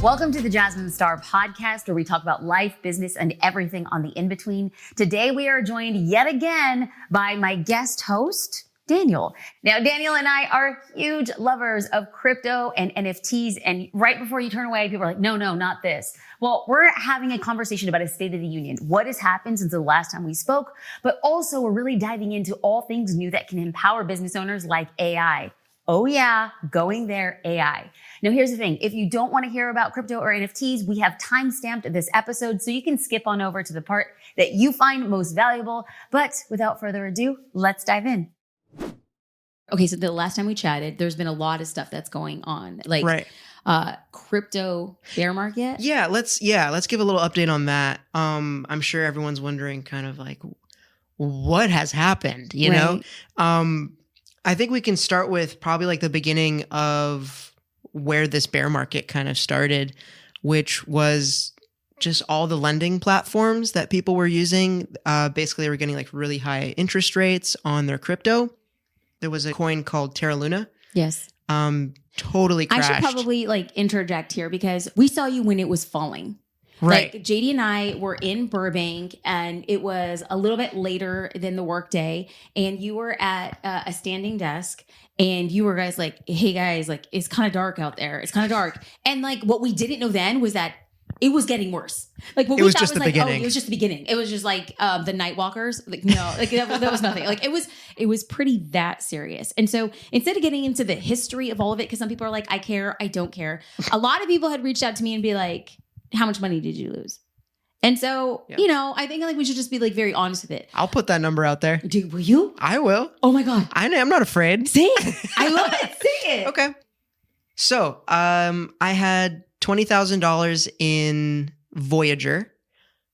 Welcome to the Jasmine Star podcast, where we talk about life, business, and everything on the in-between. Today, we are joined yet again by my guest host, Daniel. Now, Daniel and I are huge lovers of crypto and NFTs. And right before you turn away, people are like, no, not this. Well, we're having a conversation about a state of the union, what has happened since the last time we spoke, but also we're really diving into all things new that can empower business owners like AI. Oh yeah, going there, AI. Now here's the thing. If you don't want to hear about crypto or NFTs, we have time-stamped this episode so you can skip on over to the part that you find most valuable. But without further ado, let's dive in. Okay, so the last time we chatted, there's been a lot of stuff that's going on. Like crypto bear market. Yeah, let's give a little update on that. I'm sure everyone's wondering kind of like what has happened, you know? I think we can start with probably like the beginning of where this bear market kind of started, which was just all the lending platforms that people were using. Basically, they were getting like really high interest rates on their crypto. There was a coin called Terra Luna. Yes. Totally crashed. I should probably like interject here because we saw you when it was falling. Right. Like JD and I were in Burbank and it was a little bit later than the work day. And you were at a standing desk and you were guys like, hey guys, like it's kind of dark out there. It's kind of dark. And like what we didn't know then was that it was getting worse. Like what we thought was like, oh, it was just the beginning. It was just like the night walkers. Like no, like that was nothing. Like it was pretty that serious. And so instead of getting into the history of all of it, because some people are like, I care, I don't care. A lot of people had reached out to me and be like, how much money did you lose? And so, you know, I think like we should just be like very honest with it. I'll put that number out there. Dude, will you? I will. Oh my God. I'm not afraid. Say it. I love it. Say it. Okay. So, I had $20,000 in Voyager,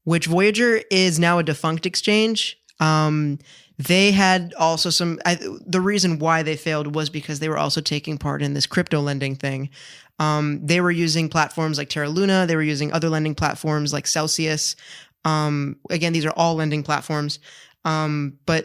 which Voyager is now a defunct exchange. They had also the reason why they failed was because they were also taking part in this crypto lending thing. They were using platforms like Terra Luna. They were using other lending platforms like Celsius. Again, these are all lending platforms, but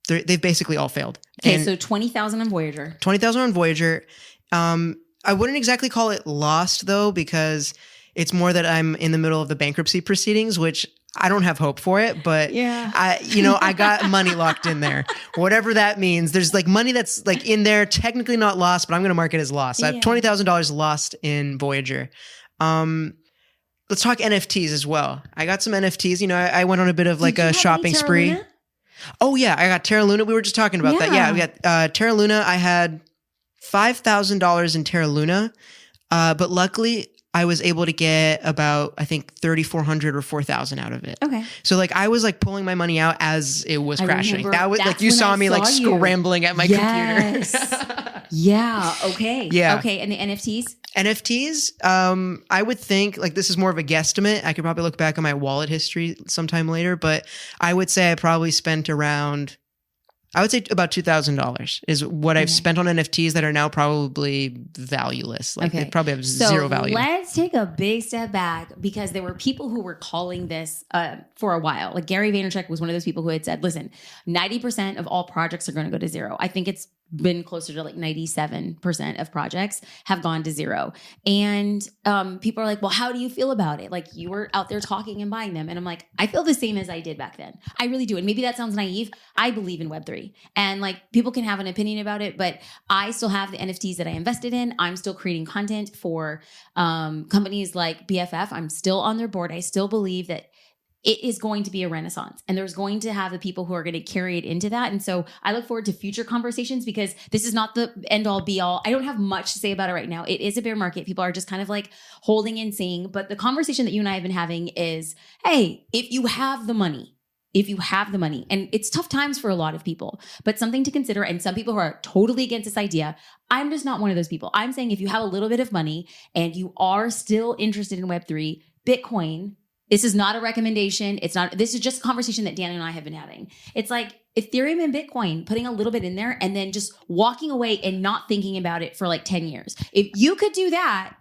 they've basically all failed. Okay, so 20,000 on Voyager. 20,000 on Voyager. I wouldn't exactly call it lost though, because it's more that I'm in the middle of the bankruptcy proceedings, which I don't have hope for it, but I got money locked in there. Whatever that means. There's like money that's like in there, technically not lost, but I'm going to mark it as lost. I have $20,000 lost in Voyager. Let's talk NFTs as well. I got some NFTs. You know, I went on a bit of like a shopping spree. Luna? Oh yeah, I got Terra Luna. We were just talking about that. Yeah, we got Terra Luna. I had $5,000 in Terra Luna, but luckily I was able to get about, I think, 3,400 or 4,000 out of it. Okay. So like I was like pulling my money out as it was crashing. That was like you saw me like scrambling at my computer. Yeah. Okay. Yeah. Okay. And the NFTs? NFTs, I would think like this is more of a guesstimate. I could probably look back on my wallet history sometime later, but I would say I probably spent around, I would say about $2,000 is what I've spent on NFTs that are now probably valueless. Like they probably have zero value. Let's take a big step back because there were people who were calling this for a while. Like Gary Vaynerchuk was one of those people who had said, listen, 90% of all projects are going to go to zero. I think it's been closer to like 97% of projects have gone to zero. And people are like, well, how do you feel about it? Like you were out there talking and buying them. And I'm like, I feel the same as I did back then. I really do. And maybe that sounds naive. I believe in Web3 and like people can have an opinion about it, but I still have the NFTs that I invested in. I'm still creating content for companies like BFF. I'm still on their board. I still believe that it is going to be a renaissance and there's going to have the people who are going to carry it into that. And so I look forward to future conversations because this is not the end all be all. I don't have much to say about it right now. It is a bear market. People are just kind of like holding and seeing, but the conversation that you and I have been having is, hey, if you have the money, and it's tough times for a lot of people, but something to consider. And some people who are totally against this idea, I'm just not one of those people. I'm saying if you have a little bit of money and you are still interested in Web3, Bitcoin, this is not a recommendation. This is just a conversation that Dan and I have been having. It's like Ethereum and Bitcoin, putting a little bit in there and then just walking away and not thinking about it for like 10 years. If you could do that,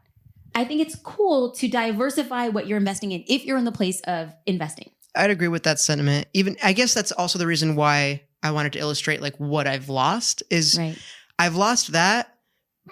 I think it's cool to diversify what you're investing in if you're in the place of investing. I'd agree with that sentiment. Even I guess that's also the reason why I wanted to illustrate like what I've lost is I've lost that,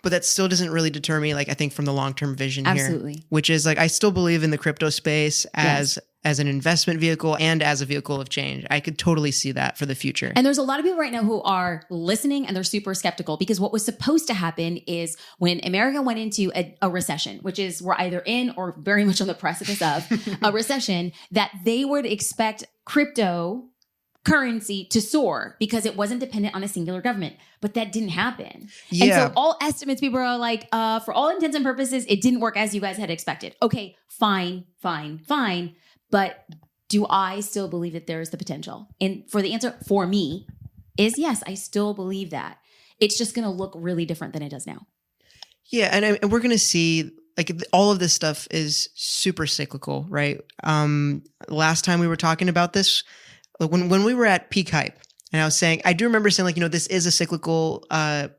But that still doesn't really deter me, like, I think, from the long-term vision Absolutely. here. Which is, like, I still believe in the crypto space as an investment vehicle and as a vehicle of change. I could totally see that for the future. And there's a lot of people right now who are listening and they're super skeptical because what was supposed to happen is when America went into a recession, which is we're either in or very much on the precipice of a recession, that they would expect cryptocurrency to soar because it wasn't dependent on a singular government. But that didn't happen. Yeah. And so all estimates, people are like, for all intents and purposes, it didn't work as you guys had expected. Okay, fine. But do I still believe that there is the potential? And for the answer for me is yes, I still believe that. It's just going to look really different than it does now. Yeah. And we're going to see, like, all of this stuff is super cyclical, right? Last time we were talking about this, when we were at peak hype, and I was saying, I do remember saying, like, this is a cyclical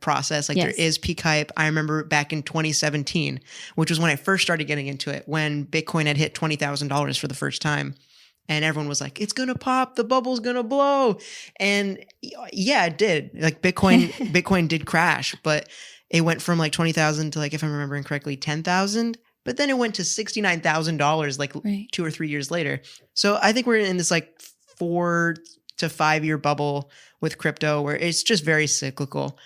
process. Like, there is peak hype. I remember back in 2017, which was when I first started getting into it, when Bitcoin had hit $20,000 for the first time. And everyone was like, it's going to pop. The bubble's going to blow. And yeah, it did. Like, Bitcoin did crash, but it went from like 20,000 to, like, if I'm remembering correctly, 10,000. But then it went to $69,000 like 2 or 3 years later. So I think we're in this like 4 to 5 year bubble with crypto where it's just very cyclical.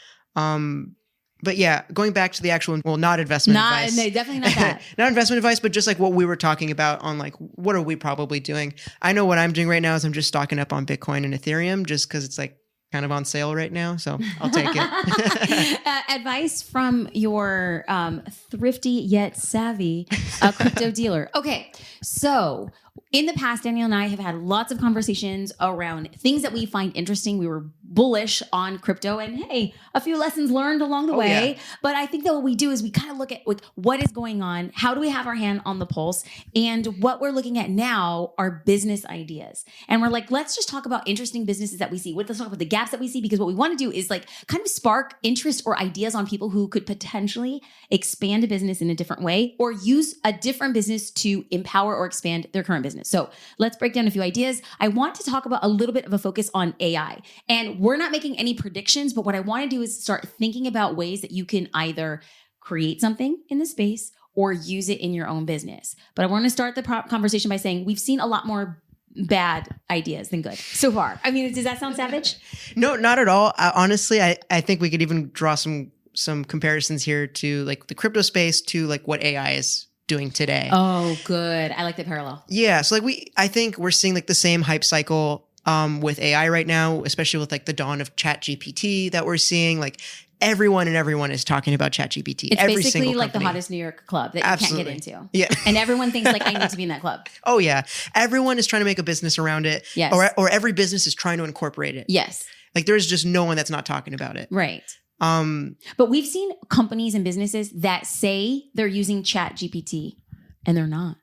But yeah, going back to the actual, well, not investment advice. No, definitely not that. Not investment advice, but just like what we were talking about on, like, what are we probably doing? I know what I'm doing right now is I'm just stocking up on Bitcoin and Ethereum just because it's like kind of on sale right now. So I'll take it. Advice from your thrifty yet savvy crypto dealer. Okay, so in the past, Daniel and I have had lots of conversations around things that we find interesting. We were bullish on crypto and hey, a few lessons learned along the way. Yeah. But I think that what we do is we kind of look at like, what is going on? How do we have our hand on the pulse? And what we're looking at now are business ideas. And we're like, let's just talk about interesting businesses that we see. Let's talk about the gaps that we see, because what we want to do is like kind of spark interest or ideas on people who could potentially expand a business in a different way or use a different business to empower or expand their current business. So let's break down a few ideas. I want to talk about a little bit of a focus on AI. And we're not making any predictions, but what I want to do is start thinking about ways that you can either create something in the space or use it in your own business. But I want to start the conversation by saying we've seen a lot more bad ideas than good so far. I mean, does that sound savage? No, not at all. Honestly, I think we could even draw some comparisons here to like the crypto space to like what AI is doing today. Oh, good. I like the parallel. Yeah. So like I think we're seeing like the same hype cycle with AI right now, especially with like the dawn of ChatGPT that we're seeing. Like everyone is talking about ChatGPT. It's every basically like the hottest New York club that you can't get into. Yeah. And everyone thinks like I need to be in that club. Oh yeah. Everyone is trying to make a business around it. Yes. Or every business is trying to incorporate it. Yes. Like there's just no one that's not talking about it. Right. But we've seen companies and businesses that say they're using ChatGPT and they're not.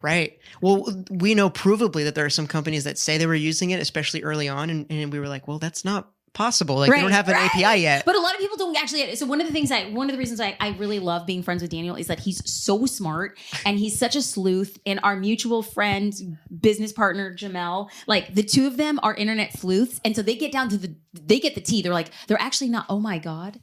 Right. Well, we know provably that there are some companies that say they were using it, especially early on. And we were like, well, that's not possible. Like they don't have an API yet. But a lot of people don't actually. So one of the reasons I really love being friends with Daniel is that he's so smart and he's such a sleuth. And our mutual friend, business partner, Jamel, like the two of them are internet sleuths. And so they get down to they get the tea. They're like, they're actually not, oh my God.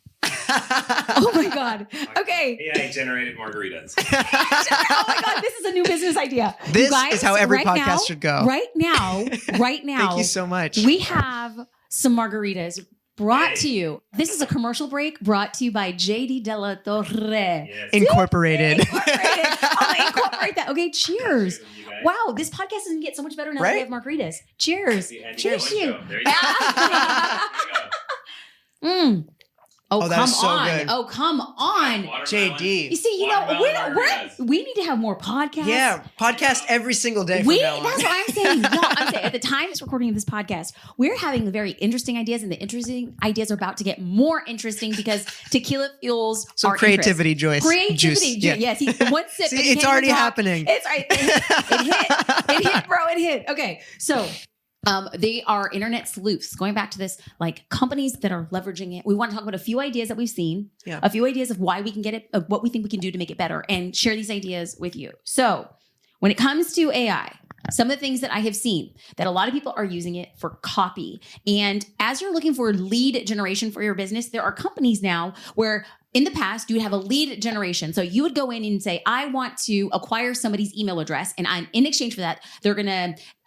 Oh my God. Okay. AI generated margaritas. Oh my God. This is a new business idea. This is how every podcast should go. Right now. Thank you so much. We have some margaritas brought to you. This is a commercial break brought to you by JD De La Torre. Yes. Incorporated. I'll incorporate that. Okay, cheers. Wow, this podcast is going to get so much better now that we have margaritas. Cheers. Cheers to you. There you go. Oh, come so on. Good. Oh, come on. JD. You see, we need to have more podcasts. Yeah, podcast every single day from now on. That's what I'm saying. No, I'm saying at the time it's recording of this podcast, we're having very interesting ideas, and the interesting ideas are about to get more interesting because tequila fuels some our creativity interest. Juice. Yeah. Yes, one sip. See, it's already happening. It's right. It hit, bro. It hit. Okay, so they are internet sleuths. Going back to this, like companies that are leveraging it. We want to talk about a few ideas that we've seen, a few ideas of why we can get it, of what we think we can do to make it better, and share these ideas with you. So when it comes to AI, some of the things that I have seen that a lot of people are using it for copy. And as you're looking for lead generation for your business, there are companies now where in the past, you would have a lead generation. So you would go in and say, I want to acquire somebody's email address. And in exchange for that,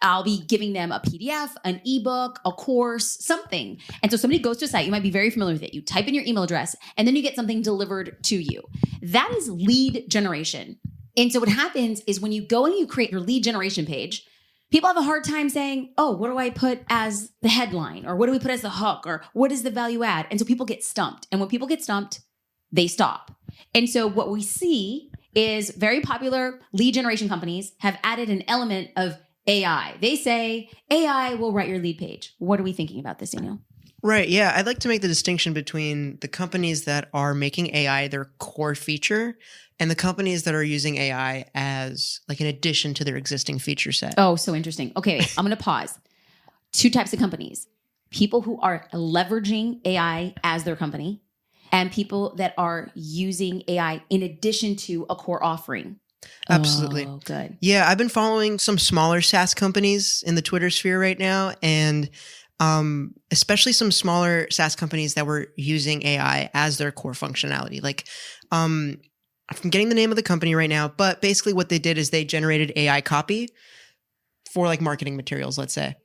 I'll be giving them a PDF, an ebook, a course, something. And so somebody goes to a site, you might be very familiar with it. You type in your email address and then you get something delivered to you. That is lead generation. And so what happens is when you go and you create your lead generation page, people have a hard time saying, oh, what do I put as the headline? Or what do we put as the hook? Or what is the value add? And so people get stumped. And when people get stumped, they stop. And so what we see is very popular lead generation companies have added an element of AI. They say AI will write your lead page. What are we thinking about this, Daniel? Right. Yeah. I'd like to make the distinction between the companies that are making AI their core feature and the companies that are using AI as like an addition to their existing feature set. Oh, so interesting. Okay. I'm going to pause. Two types of companies: people who are leveraging AI as their company, and people that are using AI in addition to a core offering. Absolutely. Oh, good. Yeah, I've been following some smaller SaaS companies in the Twitter sphere right now, and especially some smaller SaaS companies that were using AI as their core functionality. Like, I'm getting the name of the company right now, but basically what they did is they generated AI copy for like marketing materials, let's say.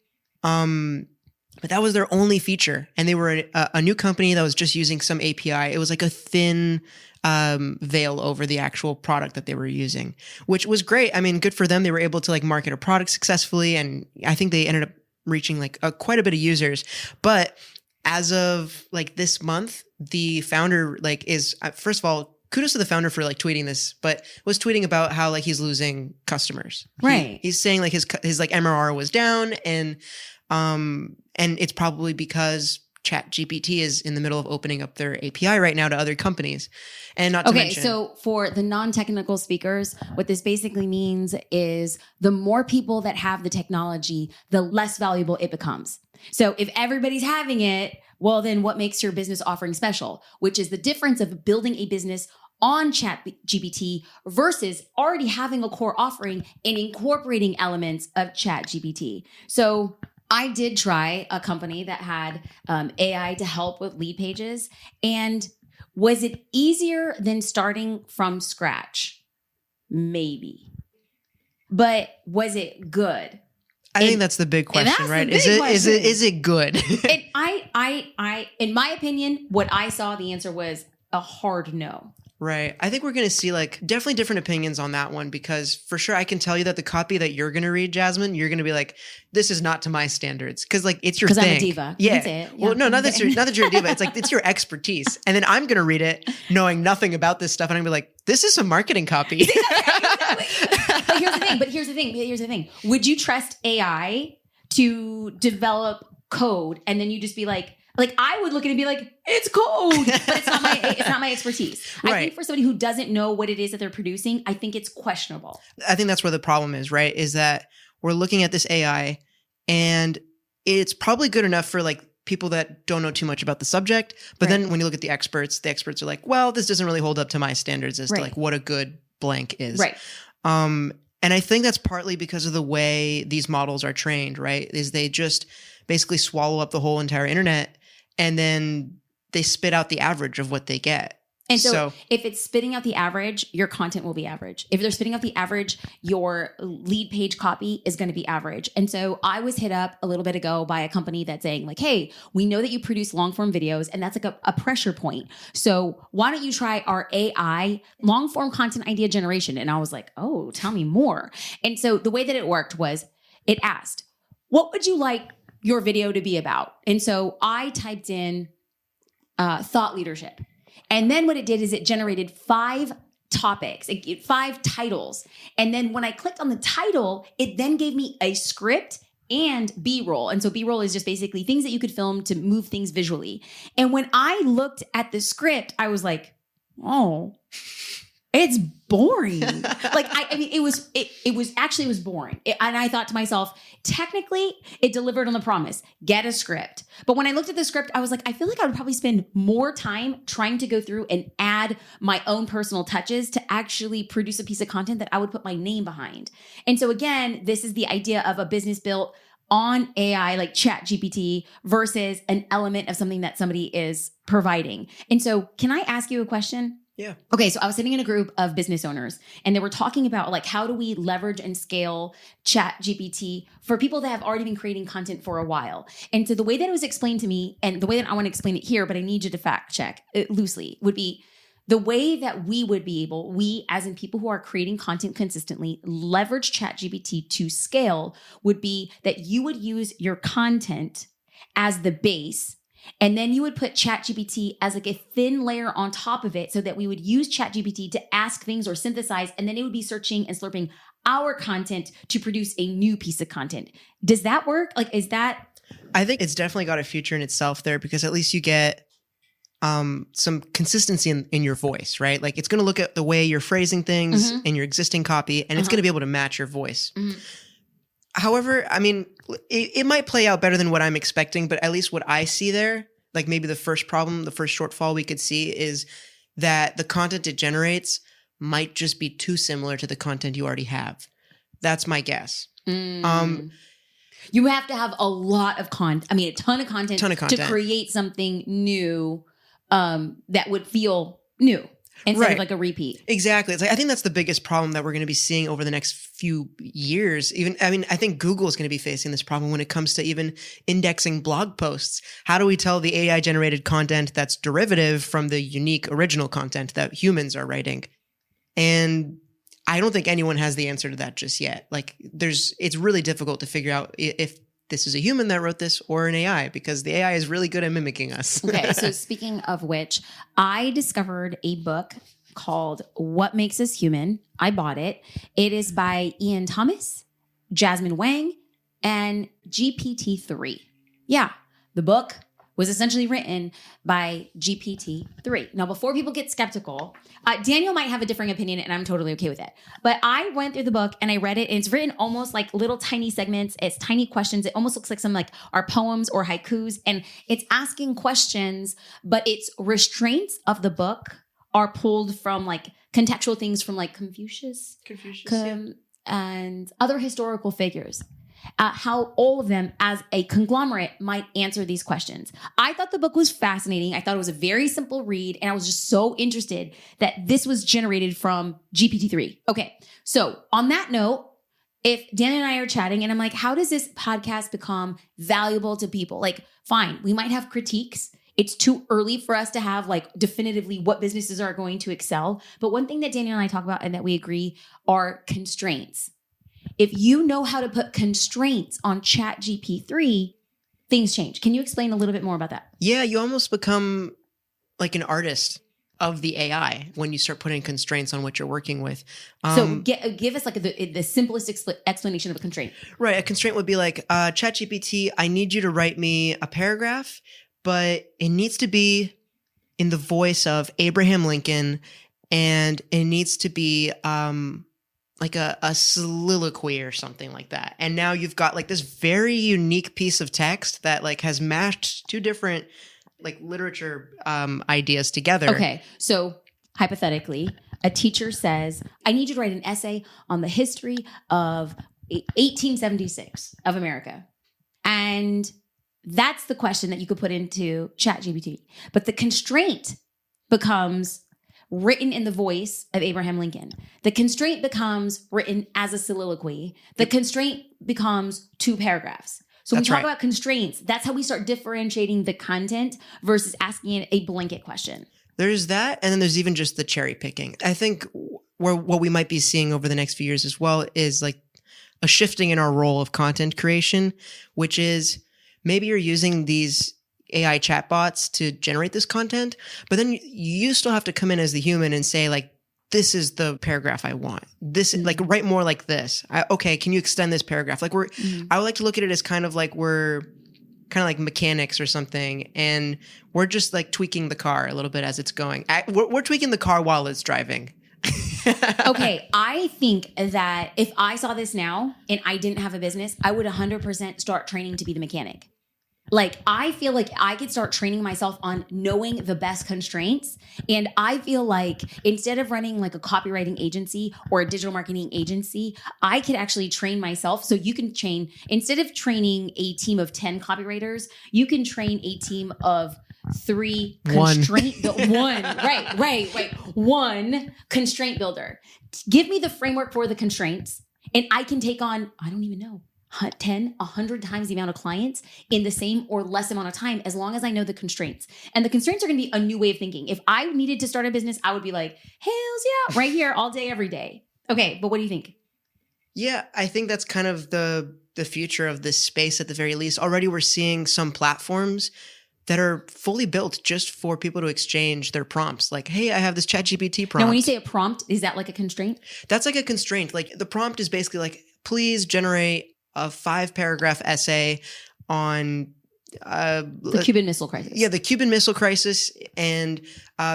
But that was their only feature. And they were a new company that was just using some API. It was like a thin veil over the actual product that they were using, which was great. I mean, good for them. They were able to like market a product successfully. And I think they ended up reaching like quite a bit of users. But as of like this month, the founder like is, first of all, kudos to the founder for like tweeting this, but was tweeting about how like he's losing customers. Right. He's saying like his like MRR was down, and it's probably because ChatGPT is in the middle of opening up their API right now to other companies. And not to mention. So for the non-technical speakers, what this basically means is the more people that have the technology, the less valuable it becomes. So if everybody's having it, well, then what makes your business offering special? Which is the difference of building a business on ChatGPT versus already having a core offering and incorporating elements of ChatGPT. So I did try a company that had AI to help with lead pages. And was it easier than starting from scratch? Maybe. But was it good? I think that's the big question, right? Is it good? And I in my opinion, what I saw, the answer was a hard no. Right. I think we're going to see like definitely different opinions on that one, because for sure I can tell you that the copy that you're going to read, Jasmine, you're going to be like, this is not to my standards. Cause like it's your thing. Because I'm a diva. Yeah. You can say it. Yeah. Well, no, not that you're a diva. It's like, it's your expertise. And then I'm going to read it knowing nothing about this stuff. And I'm going to be like, this is some marketing copy. But here's the thing. Would you trust AI to develop code and then you just be like I would look at it and be like, it's code, but it's not my expertise. Right. I think for somebody who doesn't know what it is that they're producing, I think it's questionable. I think that's where the problem is, right? Is that we're looking at this AI and it's probably good enough for like people that don't know too much about the subject. But then when you look at the experts are like, well, this doesn't really hold up to my standards as to like what a good blank is. Right. And I think that's partly because of the way these models are trained, right? Is they just basically swallow up the whole entire internet and then they spit out the average of what they get. And so if it's spitting out the average, your content will be average. If they're spitting out the average, your lead page copy is going to be average. And so I was hit up a little bit ago by a company that's saying like, hey, we know that you produce long form videos and that's like a pressure point. So why don't you try our AI long form content idea generation? And I was like, oh, tell me more. And so the way that it worked was it asked, what would you like your video to be about? And so I typed in thought leadership. And then what it did is it generated 5 topics, 5 titles. And then when I clicked on the title, it then gave me a script and B-roll. And so B-roll is just basically things that you could film to move things visually. And when I looked at the script, I was like, oh, it's boring. I mean, it was boring. And I thought to myself, technically it delivered on the promise, get a script. But when I looked at the script, I was like, I feel like I would probably spend more time trying to go through and add my own personal touches to actually produce a piece of content that I would put my name behind. And so again, this is the idea of a business built on AI like ChatGPT versus an element of something that somebody is providing. And so can I ask you a question? Yeah. Okay. So I was sitting in a group of business owners and they were talking about like, how do we leverage and scale ChatGPT for people that have already been creating content for a while? And so the way that it was explained to me, and the way that I want to explain it here, but I need you to fact check it loosely, would be the way that we would be able, we as in people who are creating content consistently, leverage ChatGPT to scale would be that you would use your content as the base. And then you would put ChatGPT as like a thin layer on top of it so that we would use ChatGPT to ask things or synthesize, and then it would be searching and slurping our content to produce a new piece of content. Does that work? Like, is that? I think it's definitely got a future in itself there, because at least you get some consistency in your voice, right? Like it's going to look at the way you're phrasing things in your existing copy, and it's going to be able to match your voice. However, I mean, it might play out better than what I'm expecting, but at least what I see there, like maybe the first problem, the first shortfall we could see is that the content it generates might just be too similar to the content you already have. That's my guess. You have to have a lot of content. I mean, a ton of content to create something new that would feel new. Instead of like a repeat. Exactly. It's like, I think that's the biggest problem that we're going to be seeing over the next few years. I think Google is going to be facing this problem when it comes to even indexing blog posts. How do we tell the AI generated content that's derivative from the unique original content that humans are writing? And I don't think anyone has the answer to that just yet. Like it's really difficult to figure out if this is a human that wrote this or an AI, because the AI is really good at mimicking us. Okay. So speaking of which, I discovered a book called What Makes Us Human. I bought it. It is by Ian Thomas, Jasmine Wang, and GPT-3. Yeah. The book was essentially written by GPT-3. Now, before people get skeptical, Daniel might have a differing opinion, and I'm totally okay with it. But I went through the book and I read it, and it's written almost like little tiny segments. It's tiny questions. It almost looks like some like our poems or haikus, and it's asking questions, but its restraints of the book are pulled from like contextual things from like Confucius, and other historical figures. How all of them as a conglomerate might answer these questions. I thought the book was fascinating. I thought it was a very simple read, and I was just so interested that this was generated from GPT-3. Okay, so on that note, if Dan and I are chatting and I'm like, how does this podcast become valuable to people? Like, fine, we might have critiques. It's too early for us to have like definitively what businesses are going to excel. But one thing that Daniel and I talk about and that we agree are constraints. If you know how to put constraints on ChatGPT-3, things change. Can you explain a little bit more about that? Yeah, you almost become like an artist of the AI when you start putting constraints on what you're working with. So give us like the simplest explanation of a constraint. Right. A constraint would be like, ChatGPT, I need you to write me a paragraph, but it needs to be in the voice of Abraham Lincoln, and it needs to be like a soliloquy or something like that. And now you've got like this very unique piece of text that like has mashed two different like literature ideas together. Okay. So hypothetically, a teacher says, I need you to write an essay on the history of 1876 of America. And that's the question that you could put into ChatGPT. But the constraint becomes written in the voice of Abraham Lincoln. The constraint becomes written as a soliloquy. The constraint becomes 2 paragraphs. So when we talk about constraints, that's how we start differentiating the content versus asking it a blanket question. There's that, and then there's even just the cherry picking. I think what we might be seeing over the next few years as well is like a shifting in our role of content creation, which is maybe you're using these AI chatbots to generate this content, but then you still have to come in as the human and say like, this is the paragraph I want. This like write more like this. Okay, can you extend this paragraph? Like I would like to look at it as kind of like we're kind of like mechanics or something, and we're just like tweaking the car a little bit as it's going. We're tweaking the car while it's driving. Okay, I think that if I saw this now and I didn't have a business, I would 100% start training to be the mechanic. Like, I feel like I could start training myself on knowing the best constraints. And I feel like instead of running like a copywriting agency or a digital marketing agency, I could actually train myself. So you can train, instead of training a team of 10 copywriters, you can train a team of 3 constraint one constraint builder. Give me the framework for the constraints and I can take on, I don't even know, 10, 100 times the amount of clients in the same or less amount of time, as long as I know the constraints. And the constraints are going to be a new way of thinking. If I needed to start a business, I would be like, hells yeah, right here all day, every day. Okay. But what do you think? Yeah, I think that's kind of the future of this space at the very least. Already we're seeing some platforms that are fully built just for people to exchange their prompts. Like, hey, I have this ChatGPT prompt. Now, when you say a prompt, is that like a constraint? That's like a constraint. Like the prompt is basically like, please generate a 5-paragraph essay on the Cuban Missile Crisis. Yeah, the Cuban Missile Crisis, and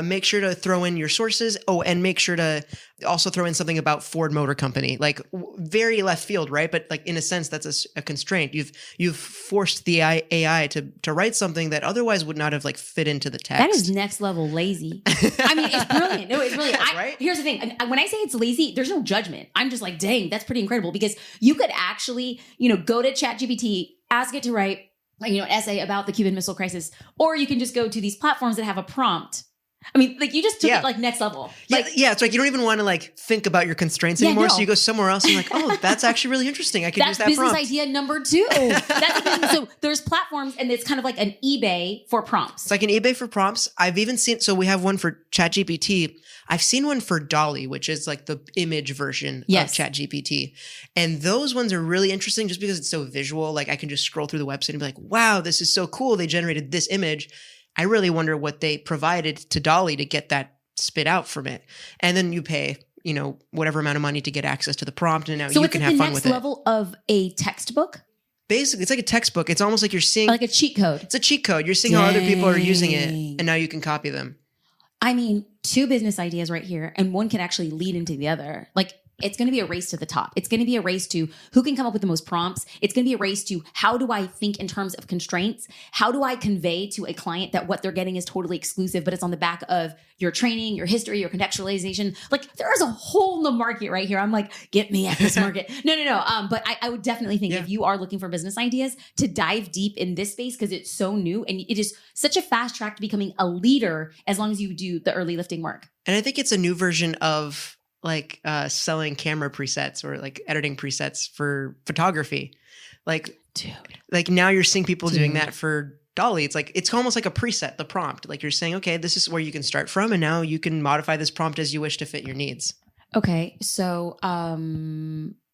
make sure to throw in your sources. Oh, and make sure to also throw in something about Ford Motor Company. Like very left field, right? But like in a sense, that's a constraint. You've forced the AI to write something that otherwise would not have like fit into the text. That is next level lazy. I mean, it's brilliant. No, it's brilliant. Right? Here's the thing. When I say it's lazy, there's no judgment. I'm just like, dang, that's pretty incredible, because you could actually, go to ChatGPT, ask it to write an essay about the Cuban Missile Crisis, or you can just go to these platforms that have a prompt. I mean, like you just took it like next level. Like, it's like you don't even want to like think about your constraints anymore. So you go somewhere else and you're like, oh, that's actually really interesting. I could use that business prompt. idea number 2. That's a business. So there's platforms, and it's kind of like an eBay for prompts. It's like an eBay for prompts. I've even seen, so we have one for ChatGPT. I've seen one for DALLE-E, which is like the image version of ChatGPT. And those ones are really interesting just because it's so visual. Like I can just scroll through the website and be like, wow, this is so cool. They generated this image. I really wonder what they provided to DALLE-E to get that spit out from it. And then you pay, whatever amount of money to get access to the prompt. And now you can have fun with it. So it's the next level of a textbook? Basically, it's like a textbook. It's almost like you're seeing... Like a cheat code. It's a cheat code. You're seeing how other people are using it, and now you can copy them. I mean, 2 business ideas right here, and one could actually lead into the other. Like, it's going to be a race to the top. It's going to be a race to who can come up with the most prompts. It's going to be a race to how do I think in terms of constraints? How do I convey to a client that what they're getting is totally exclusive, but it's on the back of your training, your history, your contextualization? Like, there is a hole in the market right here. I'm like, get me at this market. No. But I would definitely think if you are looking for business ideas, to dive deep in this space, because it's so new and it is such a fast track to becoming a leader as long as you do the early lifting work. And I think it's a new version of like selling camera presets or like editing presets for photography. Like, like now you're seeing people doing that for DALLE-E. It's like, it's almost like a preset, the prompt. Like you're saying, okay, this is where you can start from. And now you can modify this prompt as you wish to fit your needs. Okay. So,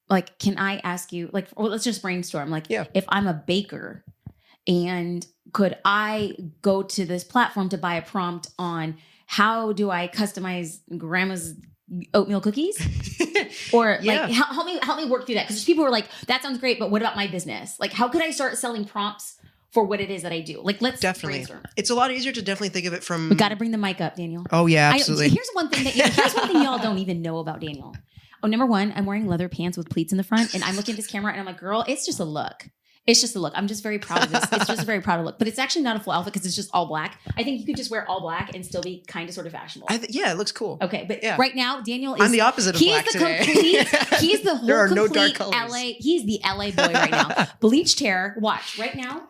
like, can I ask you, like, well, let's just brainstorm. Like, if I'm a baker, and could I go to this platform to buy a prompt on how do I customize grandma's oatmeal cookies? Or like help me work through that, because people were like, that sounds great, but what about my business? Like, how could I start selling prompts for what it is that I do? Like, let's brainstorm. It's a lot easier to definitely think of it from... We got to bring the mic up, Daniel. Oh yeah, absolutely. Here's one thing y'all don't even know about Daniel. Oh, number 1, I'm wearing leather pants with pleats in the front, and I'm looking at this camera and I'm like, girl, it's just a look. It's just a look. I'm just very proud of this. It's just a very proud of look. But it's actually not a full outfit because it's just all black. I think you could just wear all black and still be kind of sort of fashionable. It looks cool. Okay, but right now, Daniel is... I'm the opposite of black today. He's the whole there are complete no dark colors. LA... He's the LA boy right now. Bleached hair. Watch. Right now,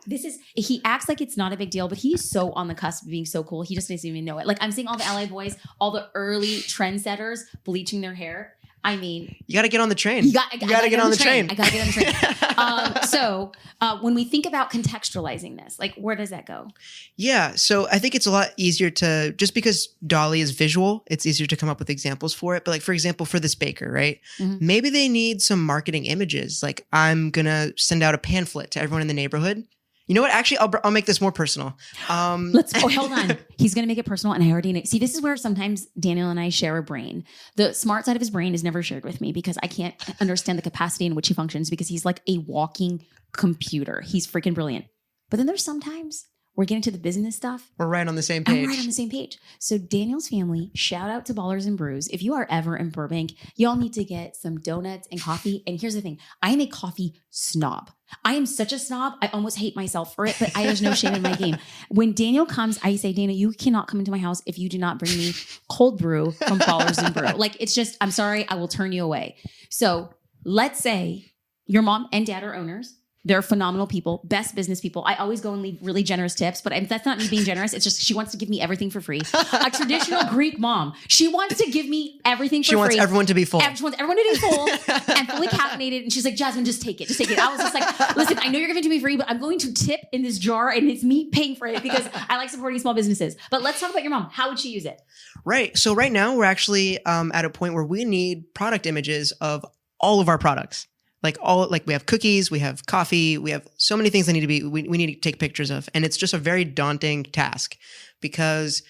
he acts like it's not a big deal, but he's so on the cusp of being so cool. He just doesn't even know it. Like, I'm seeing all the LA boys, all the early trendsetters bleaching their hair. I mean, you got to get on the train. You got to get on the train. I got to get on the train. So when we think about contextualizing this, like, where does that go? Yeah. So I think it's a lot easier to, just because DALLE-E is visual, it's easier to come up with examples for it. But like, for example, for this baker, right? Mm-hmm. Maybe they need some marketing images. Like, I'm going to send out a pamphlet to everyone in the neighborhood. You know what? Actually, I'll make this more personal. Hold on. He's going to make it personal. And I already know. See, this is where sometimes Daniel and I share a brain. The smart side of his brain is never shared with me because I can't understand the capacity in which he functions, because he's like a walking computer. He's freaking brilliant. But then there's sometimes we're getting to the business stuff. We're right on the same page. And we're right on the same page. So Daniel's family, shout out to Ballers and Brews. If you are ever in Burbank, y'all need to get some donuts and coffee. And here's the thing. I am a coffee snob. I am such a snob. I almost hate myself for it, but there's no shame in my game. When Daniel comes, I say, Daniel, you cannot come into my house if you do not bring me cold brew from Ballers and Brew. Like, it's just, I'm sorry, I will turn you away. So let's say your mom and dad are owners. They're phenomenal people, best business people. I always go and leave really generous tips, but that's not me being generous. It's just she wants to give me everything for free. A traditional Greek mom. She wants to give me everything for free. She wants everyone to be full. She wants everyone to be full and fully caffeinated. And she's like, Jasmine, just take it. Just take it. I was just like, listen, I know you're giving it to me free, but I'm going to tip in this jar and it's me paying for it because I like supporting small businesses. But let's talk about your mom. How would she use it? Right. So right now we're actually at a point where we need product images of all of our products. Like we have cookies, we have coffee, we have so many things that need to be, we need to take pictures of. And it's just a very daunting task because,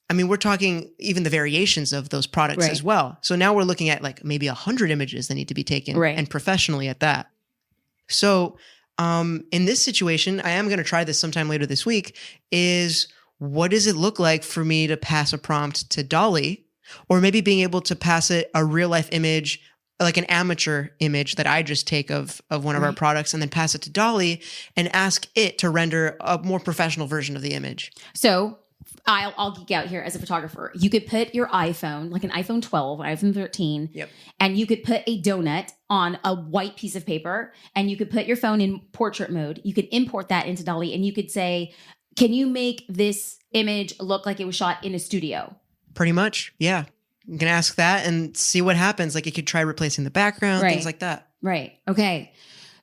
I mean, we're talking even the variations of those products as well. So now we're looking at like maybe 100 images that need to be taken and professionally at that. So in this situation, I am going to try this sometime later this week, is what does it look like for me to pass a prompt to DALLE-E, or maybe being able to pass it a real life image, like an amateur image that I just take of one of our products, and then pass it to DALLE-E and ask it to render a more professional version of the image. So I'll geek out here as a photographer. You could put your iPhone, like an iPhone 12, iPhone 13, and you could put a donut on a white piece of paper, and you could put your phone in portrait mode. You could import that into DALLE-E, and you could say, can you make this image look like it was shot in a studio? Pretty much, yeah. You can ask that and see what happens. Like, you could try replacing the background, things like that. Right. Okay.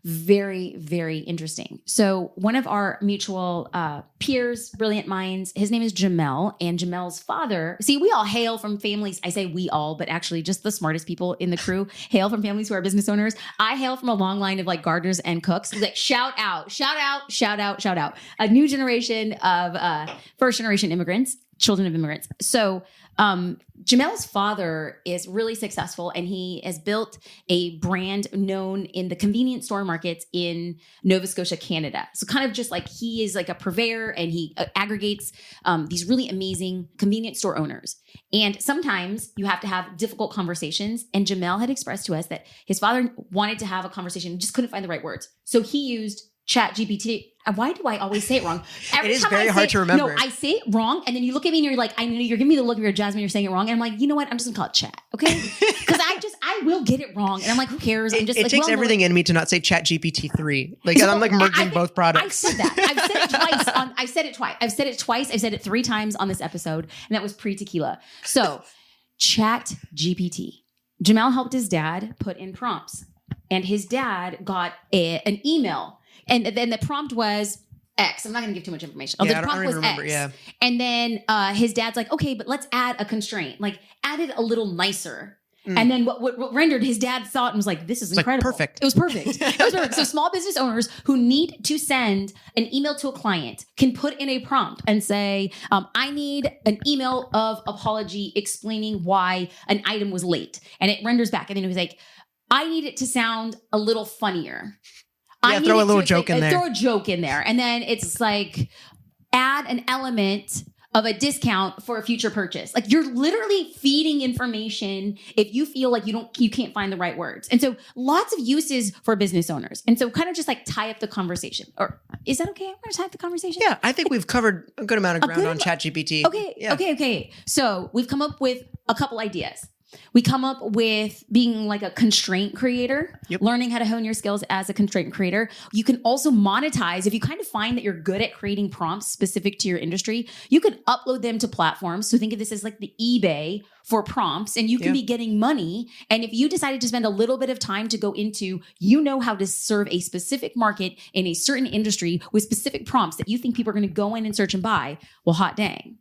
Very, very interesting. So one of our mutual peers, brilliant minds, his name is Jamel, and Jamel's father, see, we all hail from families. I say we all, but actually just the smartest people in the crew hail from families who are business owners. I hail from a long line of like gardeners and cooks. Like, shout out, shout out, shout out, shout out. A new generation of first generation immigrants, children of immigrants. So Jamel's father is really successful, and he has built a brand known in the convenience store markets in Nova Scotia, Canada. So kind of just like he is like a purveyor, and he aggregates these really amazing convenience store owners. And sometimes you have to have difficult conversations. And Jamel had expressed to us that his father wanted to have a conversation, just couldn't find the right words. So he used ChatGPT. Why do I always say it wrong? It is very hard to remember. No, I say it wrong, and then you look at me and you're like, I know you're giving me the look of your Jasmine, you're saying it wrong. And I'm like, you know what? I'm just gonna call it chat, okay? Because I will get it wrong. And I'm like, who cares? I'm just it takes everything in me to not say ChatGPT 3. Like, so I'm like merging both products. I said that. I've said it twice. I've said it twice. I've said it 3 times on this episode, and that was pre-tequila. So ChatGPT. Jamel helped his dad put in prompts, and his dad got an email. And then the prompt was X. I'm not going to give too much information. The prompt was X. Yeah. And then his dad's like, okay, but let's add a constraint. Like, add it a little nicer. And then what rendered, his dad thought and was like, this is incredible. Like, perfect. It was perfect. It was perfect. So small business owners who need to send an email to a client can put in a prompt and say, I need an email of apology explaining why an item was late. And it renders back. And then it was like, I need it to sound a little funnier. Yeah, throw a little joke in there. Throw a joke in there. And then it's like, add an element of a discount for a future purchase. Like, you're literally feeding information if you feel like you can't find the right words. And so lots of uses for business owners. And so kind of just like tie up the conversation. Or is that okay? I'm going to tie up the conversation. Yeah, I think we've covered a good amount of ground on ChatGPT. Okay. Yeah. Okay. So we've come up with a couple ideas. We come up with being like a constraint creator, learning how to hone your skills as a constraint creator. You can also monetize. If you kind of find that you're good at creating prompts specific to your industry, you could upload them to platforms. So think of this as like the eBay for prompts, and you can be getting money. And if you decided to spend a little bit of time to go into, how to serve a specific market in a certain industry with specific prompts that you think people are going to go in and search and buy, well, hot dang.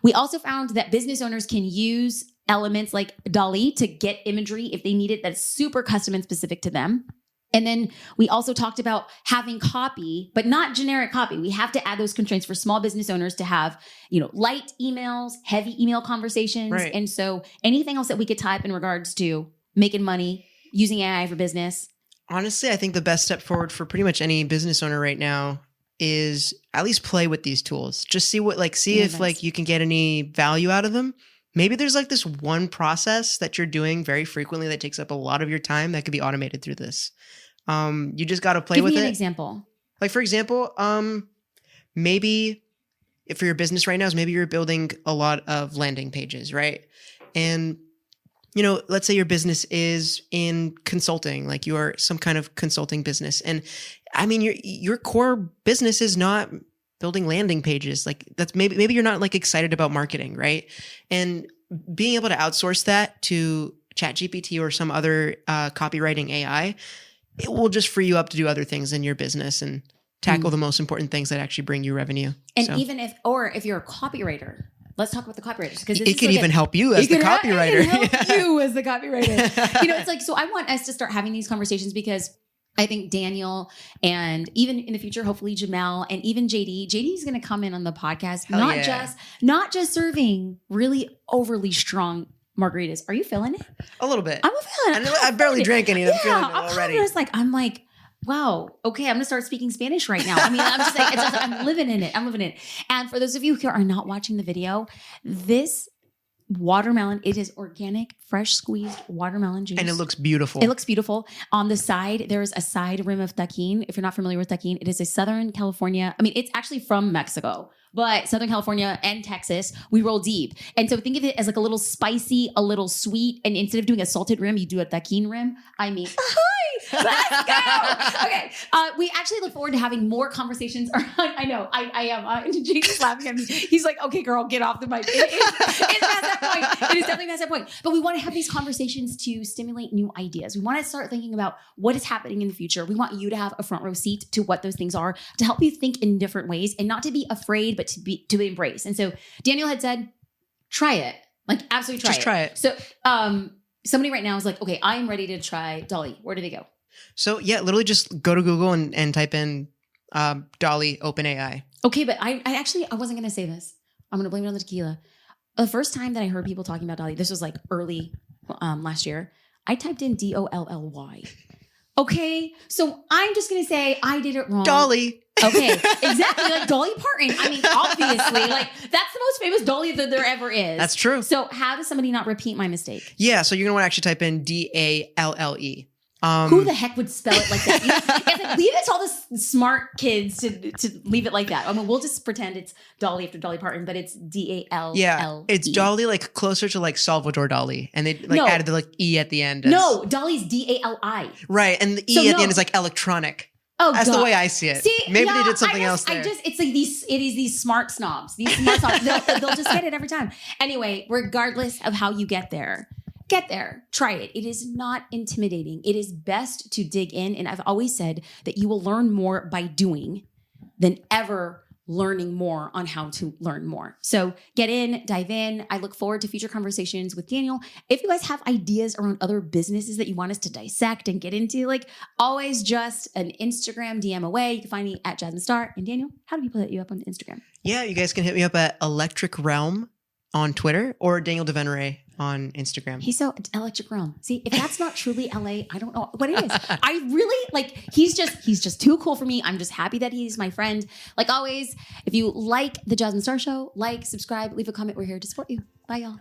We also found that business owners can use elements like DALLE-E to get imagery if they need it that's super custom and specific to them. And then we also talked about having copy, but not generic copy. We have to add those constraints for small business owners to have, light emails, heavy email conversations. Right. And so anything else that we could type in regards to making money, using AI for business. Honestly, I think the best step forward for pretty much any business owner right now is at least play with these tools. Just see if like you can get any value out of them. Maybe there's like this one process that you're doing very frequently that takes up a lot of your time that could be automated through this. You just got to play with it. Give me an example. Like, for example, maybe for your business right now is maybe you're building a lot of landing pages, right? And, let's say your business is in consulting, like you are some kind of consulting business. And I mean, your core business is not building landing pages. Like that's maybe you're not like excited about marketing, right? And being able to outsource that to ChatGPT or some other copywriting AI, it will just free you up to do other things in your business and tackle the most important things that actually bring you revenue. And even if you're a copywriter, let's talk about the copywriters, because it could even help you as the copywriter. It can help you as the copywriter. It's like, so I want us to start having these conversations because I think Daniel and even in the future, hopefully Jamel and even JD is going to come in on the podcast, not just serving really overly strong margaritas. Are you feeling it? A little bit. I'm feeling it. I barely drank any. I'm feeling it already. I'm like, wow. Okay. I'm going to start speaking Spanish right now. I mean, I'm just like, I'm living in it. And for those of you who are not watching the video, this watermelon, it is organic, fresh squeezed watermelon juice. And it looks beautiful. On the side, there is a side rim of tajín. If you're not familiar with tajín, it is a Southern California. I mean, it's actually from Mexico, but Southern California and Texas, we roll deep. And so think of it as like a little spicy, a little sweet. And instead of doing a salted rim, you do a tajín rim. I mean, let's go. Okay. We actually look forward to having more conversations around. I know. I am. Jason's laughing at me. He's like, okay, girl, get off the mic. It's past that point. It is definitely past that point. But we want to have these conversations to stimulate new ideas. We want to start thinking about what is happening in the future. We want you to have a front row seat to what those things are, to help you think in different ways and not to be afraid, but to embrace. And so Daniel had said, try it. Like absolutely try it. Just try it. So somebody right now is like, okay, I'm ready to try DALLE-E. Where do they go? So yeah, literally just go to Google and type in DALLE-E OpenAI. Okay, but I wasn't going to say this. I'm going to blame it on the tequila. The first time that I heard people talking about DALLE-E, this was like early last year, I typed in DOLLY. Okay, so I'm just going to say I did it wrong. DALLE-E. Okay, exactly. Like Dolly Parton. I mean, obviously, like that's the most famous DALLE-E that there ever is. That's true. So how does somebody not repeat my mistake? Yeah, so you're going to want to actually type in DALLE. Who the heck would spell it like that? It's like, leave it to all the smart kids to leave it like that. I mean, we'll just pretend it's Dolly after Dolly Parton, but it's DALLE. Yeah, it's DALLE, like closer to like Salvador Dali, and they added the like E at the end. No, DALLE's DALI. Right, and the E at the end is like electronic. Oh, that's the way I see it. See, maybe they did something else there. It's like these smart snobs. These smart snobs. They'll just get it every time. Anyway, regardless of how you get there, try it. It is not intimidating. It is best to dig in. And I've always said that you will learn more by doing than ever learning more on how to learn more. So get in, dive in. I look forward to future conversations with Daniel. If you guys have ideas around other businesses that you want us to dissect and get into, like always just an Instagram DM away. You can find me at Jasmine Star. And Daniel, how do people hit you up on Instagram? Yeah, you guys can hit me up at Electric Realm on Twitter or Daniel DiVenere on Instagram. He's so Electric Realm. See, if that's not truly LA, I don't know what it is. I really like, he's just too cool for me. I'm just happy that he's my friend. Like always, if you like the Jasmine Star Show, like, subscribe, leave a comment. We're here to support you. Bye, y'all.